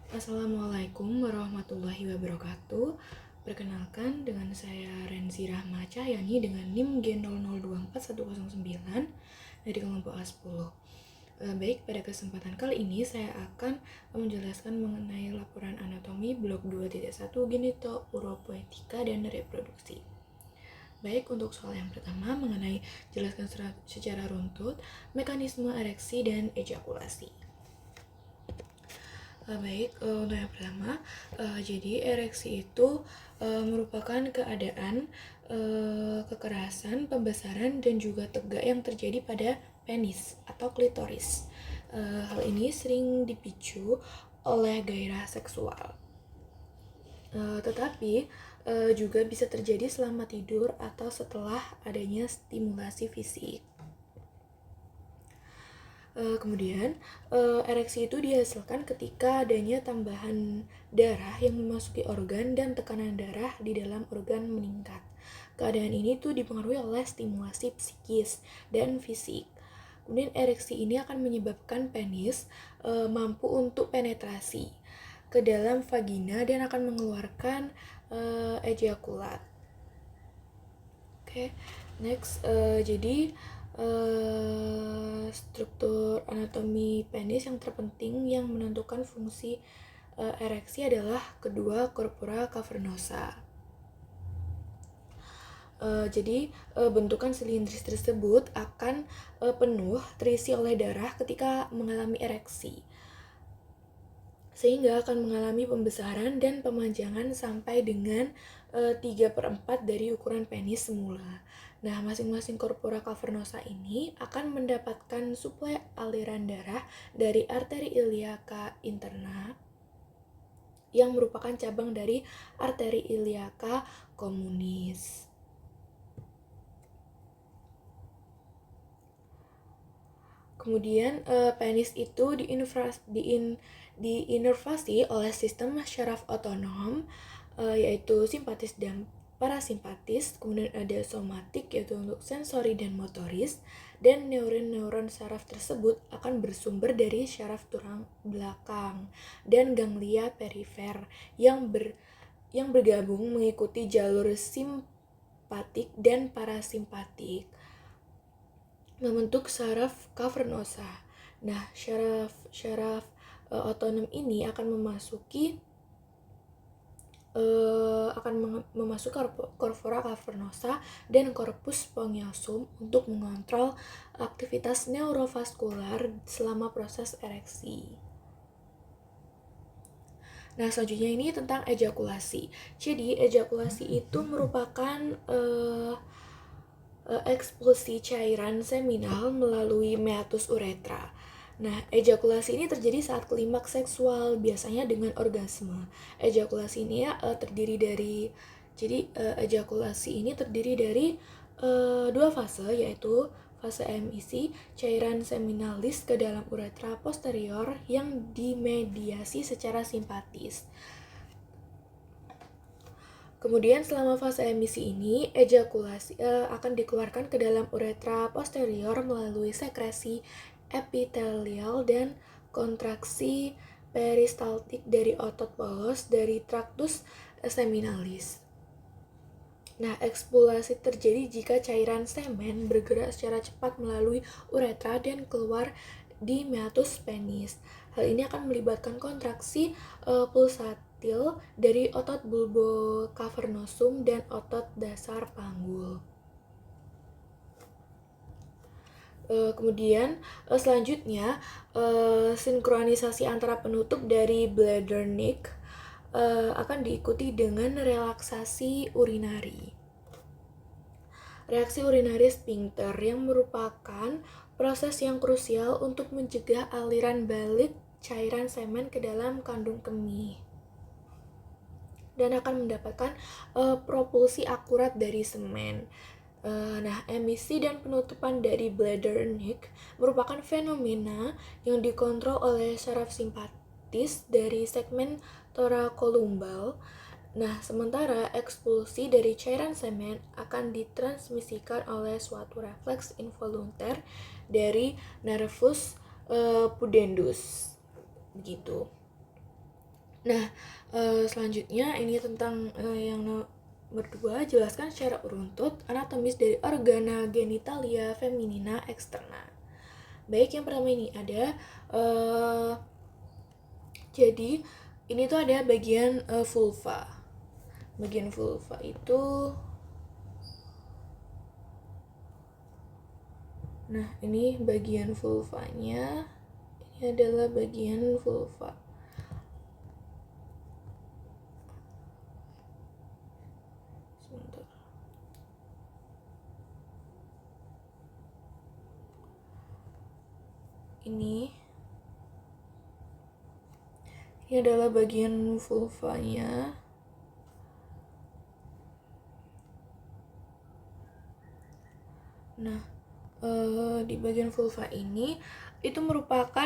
Assalamualaikum warahmatullahi wabarakatuh. Perkenalkan dengan saya Renzi Rahma Cahyani dengan NIM G0024109 dari kelompok A10. Baik, pada kesempatan kali ini saya akan menjelaskan mengenai laporan anatomi blok 2.1 genito uropoetika dan reproduksi. Baik, untuk soal yang pertama mengenai jelaskan secara runtut mekanisme ereksi dan ejakulasi. Untuk yang pertama, jadi ereksi itu merupakan keadaan kekerasan, pembesaran, dan juga tegak yang terjadi pada penis atau klitoris. Hal ini sering dipicu oleh gairah seksual. Tetapi juga bisa terjadi selama tidur atau setelah adanya stimulasi fisik. Kemudian, ereksi itu dihasilkan ketika adanya tambahan darah yang memasuki organ dan tekanan darah di dalam organ meningkat. Keadaan ini tuh dipengaruhi oleh stimulasi psikis dan fisik. Kemudian ereksi ini akan menyebabkan penis mampu untuk penetrasi ke dalam vagina dan akan mengeluarkan ejakulat. Oke, next, jadi struktur anatomi penis yang terpenting yang menentukan fungsi ereksi adalah kedua corpora cavernosa. Jadi bentukan silindris tersebut akan penuh terisi oleh darah ketika mengalami ereksi, sehingga akan mengalami pembesaran dan pemanjangan sampai dengan 3/4 dari ukuran penis semula. Nah, masing-masing corpora cavernosa ini akan mendapatkan suplai aliran darah dari arteri iliaca interna yang merupakan cabang dari arteri iliaca communis. Kemudian penis itu diinervasi oleh sistem syaraf otonom, yaitu simpatis dan parasimpatis. Kemudian ada somatik, yaitu untuk sensori dan motoris, dan neuron-neuron saraf tersebut akan bersumber dari syaraf tulang belakang dan ganglia perifer yang bergabung mengikuti jalur simpatik dan parasimpatik membentuk saraf cavernosa. Nah, syaraf otonom ini akan memasuki corpora cavernosa dan corpus spongiosum untuk mengontrol aktivitas neurovaskular selama proses ereksi. Nah, selanjutnya ini tentang ejakulasi. Jadi, ejakulasi itu merupakan ekspulsi cairan seminal melalui meatus uretra. Nah, ejakulasi ini terjadi saat klimaks seksual, biasanya dengan orgasme. Ejakulasi ini terdiri dari dua fase, yaitu fase emisi cairan seminalis ke dalam uretra posterior yang dimediasi secara simpatis. Kemudian selama fase emisi ini, ejakulasi akan dikeluarkan ke dalam uretra posterior melalui sekresi epitelial dan kontraksi peristaltik dari otot polos dari traktus seminalis. Nah, ekspulasi terjadi jika cairan semen bergerak secara cepat melalui uretra dan keluar di meatus penis. Hal ini akan melibatkan kontraksi pulsatil dari otot bulbocavernosum dan otot dasar panggul. Kemudian selanjutnya sinkronisasi antara penutup dari bladder neck akan diikuti dengan relaksasi urinari. Reaksi urinari sphincter yang merupakan proses yang krusial untuk mencegah aliran balik cairan semen ke dalam kandung kemih dan akan mendapatkan propulsi akurat dari semen. Nah, emisi dan penutupan dari bladder neck merupakan fenomena yang dikontrol oleh saraf simpatis dari segmen thoracolumbar. Nah, sementara ekspulsi dari cairan semen akan ditransmisikan oleh suatu refleks involunter dari nervus pudendus. Begitu. Nah, selanjutnya ini tentang yang nomor 2, jelaskan secara uruntut anatomis dari organa genitalia feminina eksterna. Baik, yang pertama ini ada jadi ini tuh ada bagian vulva. Bagian vulva itu, nah ini bagian vulvanya. Ini adalah bagian vulva. Sebentar. Ini adalah bagian vulvanya. Nah, di bagian vulva ini itu merupakan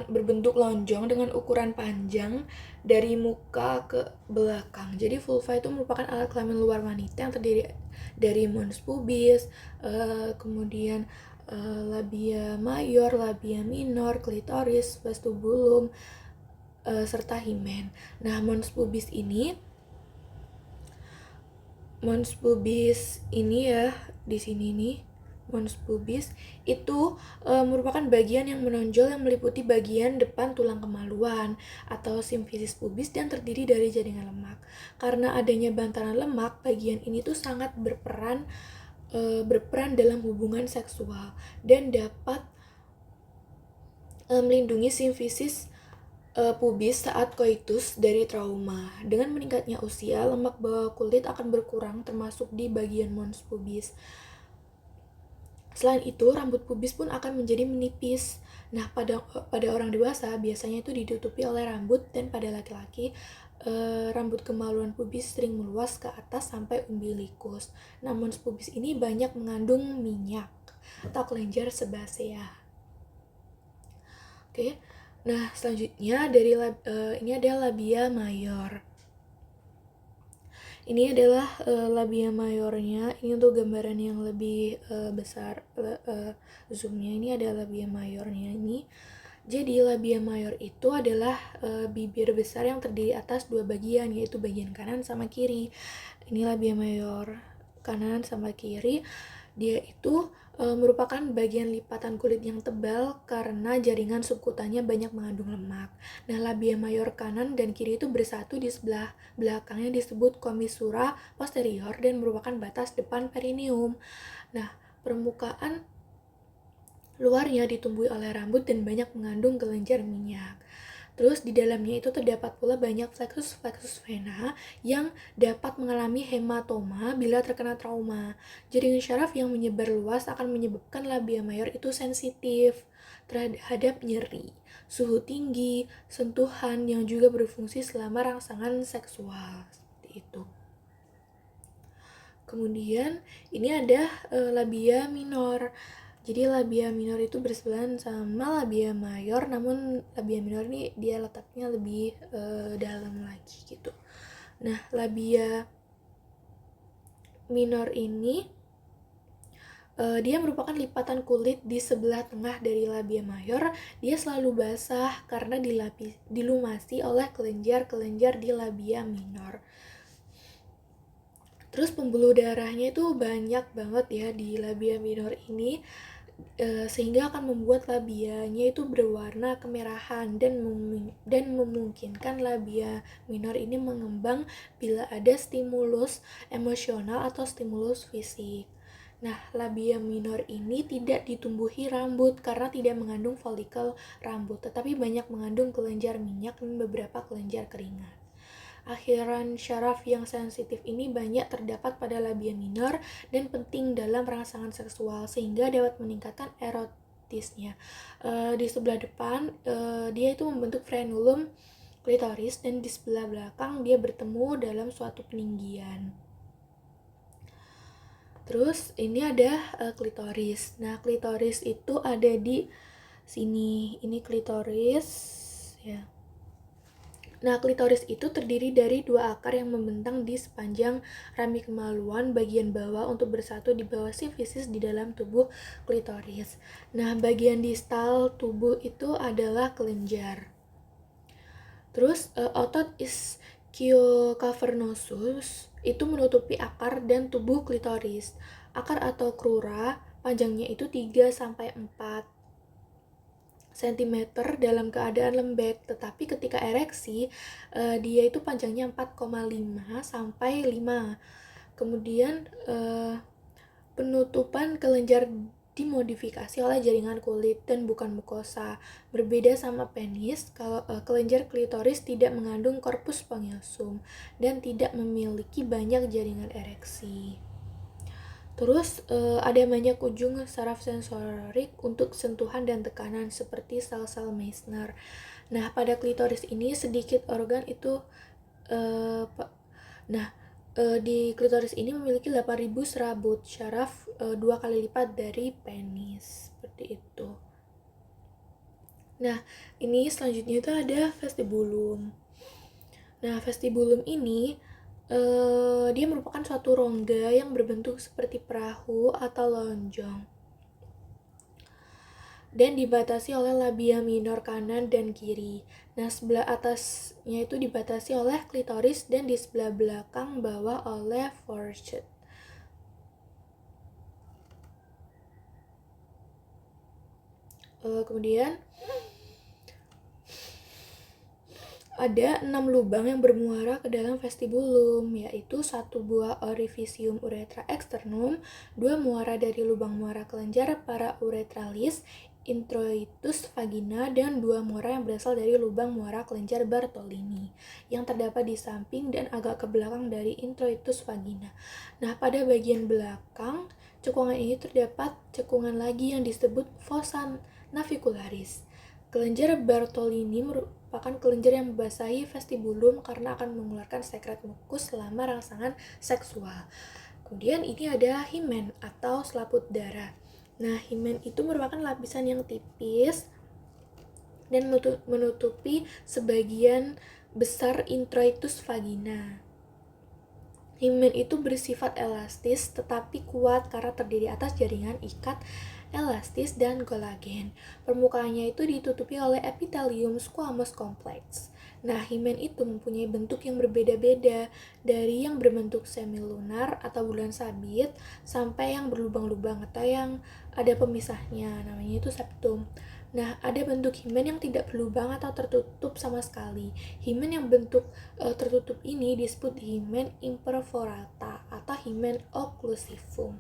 berbentuk lonjong dengan ukuran panjang dari muka ke belakang. Jadi vulva itu merupakan alat kelamin luar wanita yang terdiri dari mons pubis, kemudian labia mayor, labia minor, klitoris, vestibulum, serta himen. Nah, mons pubis ya di sini nih, mons pubis itu merupakan bagian yang menonjol yang meliputi bagian depan tulang kemaluan atau simfisis pubis dan terdiri dari jaringan lemak. Karena adanya bantalan lemak, bagian ini tuh sangat berperan dalam hubungan seksual dan dapat melindungi simfisis pubis saat koitus dari trauma. Dengan meningkatnya usia, lemak bawah kulit akan berkurang termasuk di bagian mons pubis. Selain itu, rambut pubis pun akan menjadi menipis. Nah, pada orang dewasa biasanya itu ditutupi oleh rambut, dan pada laki-laki rambut kemaluan pubis sering meluas ke atas sampai umbilikus. Nah, mons pubis ini banyak mengandung minyak atau kelenjar sebasea. Oke. Nah, selanjutnya ini ada labia mayor. Ini adalah labia mayornya. Ini untuk gambaran yang lebih besar zoomnya. Ini ada labia mayornya ini. Jadi labia mayor itu adalah bibir besar yang terdiri atas dua bagian, yaitu bagian kanan sama kiri. Ini labia mayor kanan sama kiri. Dia itu merupakan bagian lipatan kulit yang tebal karena jaringan subkutanya banyak mengandung lemak. Nah, labia mayor kanan dan kiri itu bersatu di sebelah belakangnya disebut commissura posterior dan merupakan batas depan perineum. Nah, permukaan luarnya ditumbuhi oleh rambut dan banyak mengandung kelenjar minyak. Terus di dalamnya itu terdapat pula banyak flexus vena yang dapat mengalami hematoma bila terkena trauma. Jaringan syaraf yang menyebar luas akan menyebabkan labia mayor itu sensitif terhadap nyeri, suhu tinggi, sentuhan yang juga berfungsi selama rangsangan seksual. Seperti itu. Kemudian ini ada labia minor. Jadi labia minor itu bersebelahan sama labia mayor, namun labia minor ini dia letaknya lebih dalam lagi gitu. Nah, labia minor ini dia merupakan lipatan kulit di sebelah tengah dari labia mayor. Dia selalu basah karena dilumasi oleh kelenjar-kelenjar di labia minor. Terus pembuluh darahnya itu banyak banget ya di labia minor ini, sehingga akan membuat labianya itu berwarna kemerahan dan memungkinkan labia minor ini mengembang bila ada stimulus emosional atau stimulus fisik. Nah, labia minor ini tidak ditumbuhi rambut karena tidak mengandung folikel rambut, tetapi banyak mengandung kelenjar minyak dan beberapa kelenjar keringat. Akhiran syaraf yang sensitif ini banyak terdapat pada labia minor dan penting dalam rangsangan seksual sehingga dapat meningkatkan erotisnya. Di sebelah depan dia itu membentuk frenulum klitoris dan di sebelah belakang dia bertemu dalam suatu peninggian. Terus ini ada klitoris. Nah, klitoris itu ada di sini. Ini klitoris ya. Nah, klitoris itu terdiri dari dua akar yang membentang di sepanjang rami kemaluan bagian bawah untuk bersatu di bawah simfisis di dalam tubuh klitoris. Nah, bagian distal tubuh itu adalah kelenjar. Terus otot ischiocavernosus itu menutupi akar dan tubuh klitoris. Akar atau crura panjangnya itu 3-4 cm dalam keadaan lembek, tetapi ketika ereksi dia itu panjangnya 4,5 sampai 5. Kemudian penutupan kelenjar dimodifikasi oleh jaringan kulit dan bukan mukosa. Berbeda sama penis, kalau kelenjar klitoris tidak mengandung korpus spongiosum dan tidak memiliki banyak jaringan ereksi. Terus ada banyak ujung saraf sensorik untuk sentuhan dan tekanan seperti sel-sel Meissner. Nah, pada klitoris ini sedikit organ itu di klitoris ini memiliki 8.000 serabut syaraf 2 kali lipat dari penis. Seperti itu. Nah, ini selanjutnya itu ada vestibulum. Nah, vestibulum ini dia merupakan suatu rongga yang berbentuk seperti perahu atau lonjong dan dibatasi oleh labia minor kanan dan kiri. Nah, sebelah atasnya itu dibatasi oleh klitoris dan di sebelah belakang bawah oleh foresheet. Kemudian ada 6 lubang yang bermuara ke dalam vestibulum, yaitu 1 buah orifisium uretra externum, 2 muara dari lubang muara kelenjar parauretralis, introitus vagina, dan 2 muara yang berasal dari lubang muara kelenjar Bartolini, yang terdapat di samping dan agak ke belakang dari introitus vagina. Nah, pada bagian belakang cekungan ini terdapat cekungan lagi yang disebut fossa navicularis. Kelenjar Bartolini merupakan kelenjar yang membasahi vestibulum karena akan mengeluarkan sekret mukus selama rangsangan seksual. Kemudian ini ada himen atau selaput darah. Nah, himen itu merupakan lapisan yang tipis dan menutupi sebagian besar introitus vagina. Himen itu bersifat elastis tetapi kuat karena terdiri atas jaringan ikat elastis dan kolagen. Permukaannya itu ditutupi oleh epitelium squamous complex. Nah, himen itu mempunyai bentuk yang berbeda-beda, dari yang berbentuk semilunar atau bulan sabit sampai yang berlubang-lubang atau yang ada pemisahnya, namanya itu septum. Nah, ada bentuk himen yang tidak berlubang atau tertutup sama sekali. Himen yang bentuk tertutup ini disebut himen imperforata atau himen occlusivum.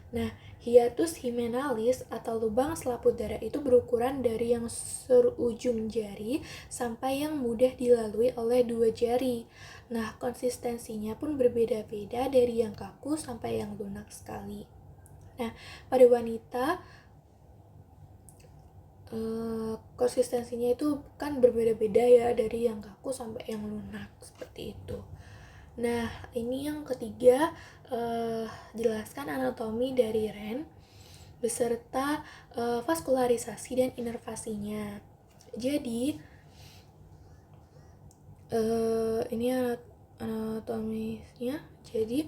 Nah, hiatus hymenalis atau lubang selaput darah itu berukuran dari yang serujung jari sampai yang mudah dilalui oleh 2 jari. Nah, konsistensinya pun berbeda-beda dari yang kaku sampai yang lunak sekali. Nah, pada wanita konsistensinya itu kan berbeda-beda ya, dari yang kaku sampai yang lunak seperti itu. Nah, ini yang ketiga, jelaskan anatomi dari ren beserta vaskularisasi dan inervasinya. Jadi ini anatomisnya. Jadi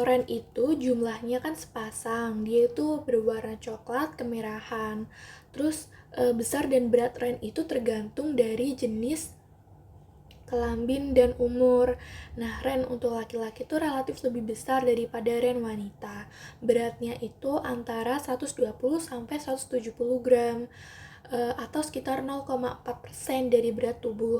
ren itu jumlahnya kan sepasang, dia itu berwarna coklat kemerahan. Terus besar dan berat ren itu tergantung dari jenis kelamin dan umur. Nah, ren untuk laki-laki itu relatif lebih besar daripada ren wanita. Beratnya itu antara 120 sampai 170 gram atau sekitar 0,4% dari berat tubuh.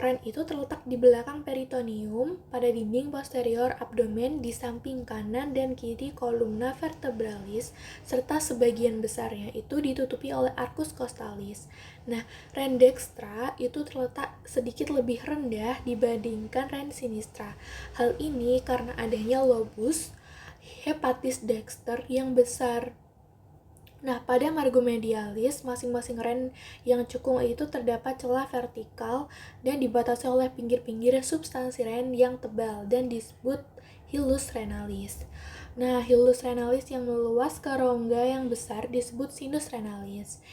Ren itu terletak di belakang peritoneum pada dinding posterior abdomen di samping kanan dan kiri kolumna vertebralis serta sebagian besarnya itu ditutupi oleh arcus costalis. Nah, ren dextra itu terletak sedikit lebih rendah dibandingkan ren sinistra. Hal ini karena adanya lobus hepatis dexter yang besar. Nah, pada margomedialis, masing-masing ren yang cekung itu terdapat celah vertikal dan dibatasi oleh pinggir-pinggir substansi ren yang tebal dan disebut hilus renalis. Nah, hilus renalis yang meluas ke rongga yang besar disebut sinus renalis.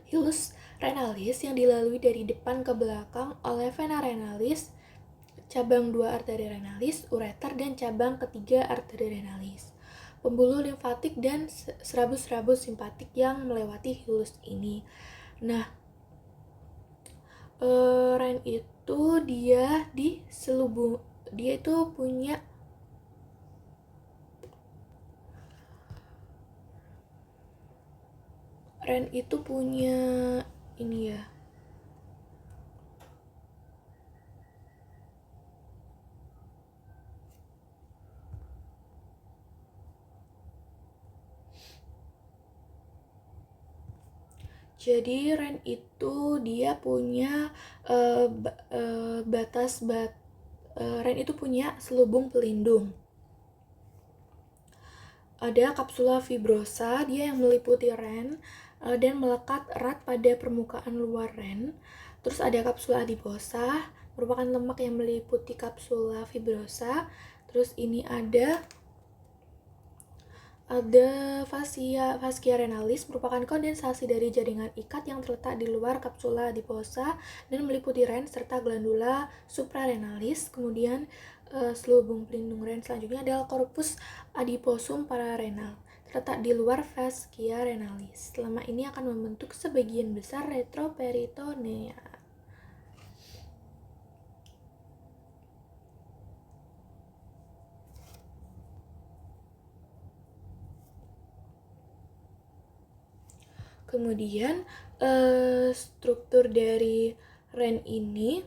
Hilus renalis yang dilalui dari depan ke belakang oleh vena renalis, cabang 2 arteri renalis, ureter, dan cabang ketiga arteri renalis. Pembuluh limfatik dan serabut-serabut simpatik yang melewati hilus ini. Nah, Ren itu dia itu punya Ren itu punya ini ya. Jadi Ren itu dia punya Ren itu punya selubung pelindung. Ada kapsula fibrosa, dia yang meliputi Ren dan melekat erat pada permukaan luar Ren. Terus ada kapsula adiposa, merupakan lemak yang meliputi kapsula fibrosa. Terus ini ada fascia renalis, merupakan kondensasi dari jaringan ikat yang terletak di luar kapsula adiposa dan meliputi Ren serta glandula suprarenalis. Kemudian selubung pelindung Ren selanjutnya adalah corpus adiposum pararenal, terletak di luar fascia renalis. Lemak ini akan membentuk sebagian besar retroperitonea. Kemudian struktur dari Ren ini,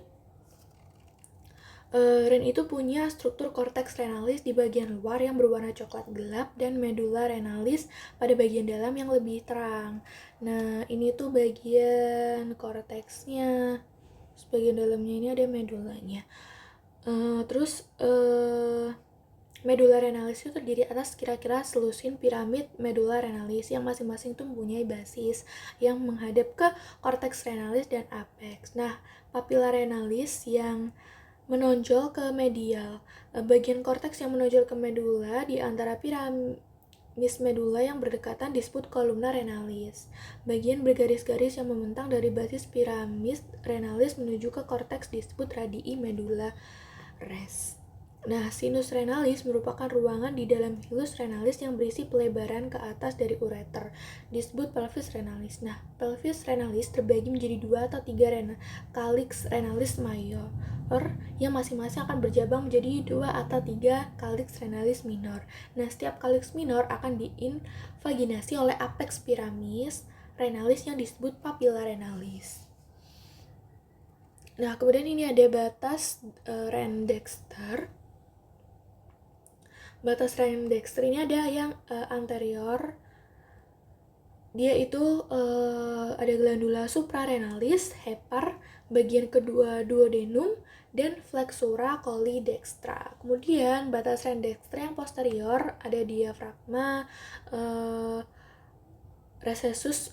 Ren itu punya struktur korteks renalis di bagian luar yang berwarna coklat gelap dan medula renalis pada bagian dalam yang lebih terang. Nah, ini tuh bagian korteksnya. Bagian dalamnya ini ada medulanya. Terus medula renalis itu terdiri atas kira-kira selusin piramid medula renalis yang masing-masing tuh mempunyai basis yang menghadap ke korteks renalis dan apex. Nah, papilla renalis yang menonjol ke medial. Bagian korteks yang menonjol ke medula di antara piramis medula yang berdekatan disebut columna renalis. Bagian bergaris-garis yang membentang dari basis piramis renalis menuju ke korteks disebut radii medula res. Nah, sinus renalis merupakan ruangan di dalam hilus renalis yang berisi pelebaran ke atas dari ureter, disebut pelvis renalis. Nah, pelvis renalis terbagi menjadi 2 atau 3 calyx renalis mayor, yang masing-masing akan berjabang menjadi 2 atau 3 calyx renalis minor. Nah, setiap calyx minor akan diinvaginasi oleh apex piramis renalis yang disebut papilla renalis. Nah, kemudian ini ada batas Ren-Dexter. Batas Ren-Dexter ini ada yang anterior. Dia itu ada glandula suprarenalis, hepar, bagian kedua duodenum, dan flexura cholidextra. Kemudian batas Ren-Dexter yang posterior ada diafragma, recessus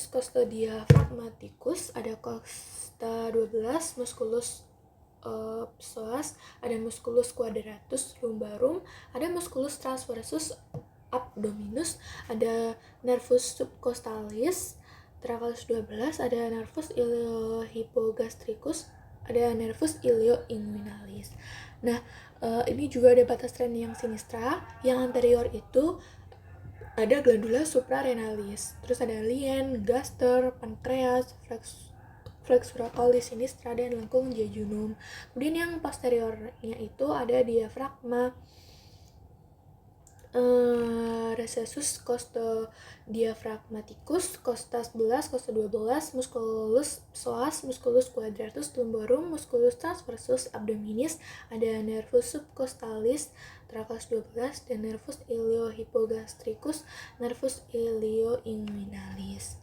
costodiaphragmaticus, ada costa 12, musculus psoas, ada musculus quadratus lumbarum, ada musculus transversus abdominus, ada nervus subcostalis, trachalus 12, ada nervus iliohypogastricus, ada nervus ilioinguinalis. Nah, ini juga ada batas Ren yang sinistra. Yang anterior itu ada glandula suprarenalis, terus ada lien, gaster, pankreas, flexura coli sinistra, dan lengkung jejunum. Kemudian yang posteriornya itu ada diafragma, recessus costodiaphragmaticus, costa 11, costa 12, musculus psoas, musculus quadratus lumborum, musculus transversus abdominis, ada nervus subcostalis, trachalus 12, dan nervus iliohypogastricus, nervus ilioinguinalis.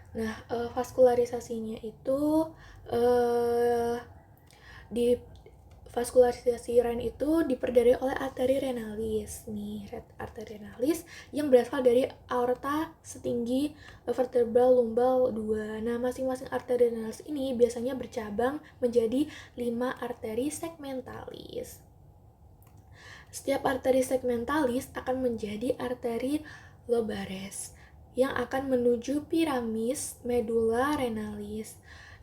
Nah, vaskularisasinya itu di vaskularisasi Ren itu diperdari oleh arteri renalis. Nih, arteri renalis yang berasal dari aorta setinggi vertebral lumbal 2. Nah, masing-masing arteri renalis ini biasanya bercabang menjadi 5 arteri segmentalis. Setiap arteri segmentalis akan menjadi arteri lobares yang akan menuju piramis medula renalis.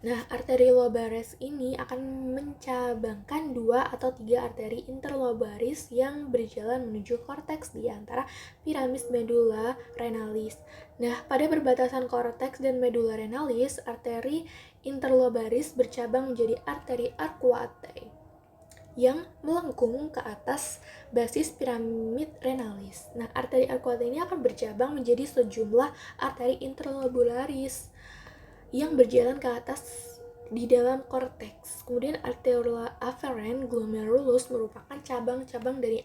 Nah, arteri lobaris ini akan mencabangkan 2 atau 3 arteri interlobaris yang berjalan menuju korteks di antara piramis medula renalis. Nah, pada perbatasan korteks dan medula renalis, arteri interlobaris bercabang menjadi arteri arcuate yang melengkung ke atas basis piramid renalis. Nah, arteri arcuate ini akan bercabang menjadi sejumlah arteri interlobularis yang berjalan ke atas di dalam korteks. Kemudian arteria afferent glomerulus merupakan cabang-cabang dari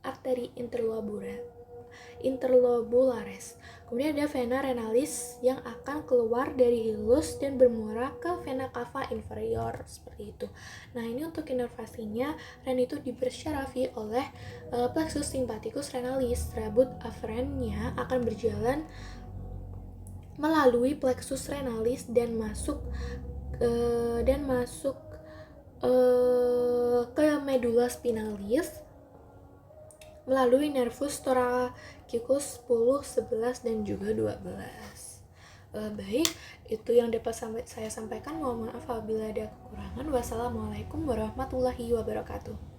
arteri interlobulares. Kemudian ada vena renalis yang akan keluar dari hilus dan bermuara ke vena cava inferior, seperti itu. Nah, ini untuk inervasinya, ren itu dipersyarafi oleh plexus sympathicus renalis. Rabut afferentnya akan berjalan melalui plexus renalis dan masuk ke medula spinalis melalui nervus thoracic 10, 11 dan juga 12. Baik, itu yang dapat saya sampaikan. Mohon maaf apabila ada kekurangan. Wassalamualaikum warahmatullahi wabarakatuh.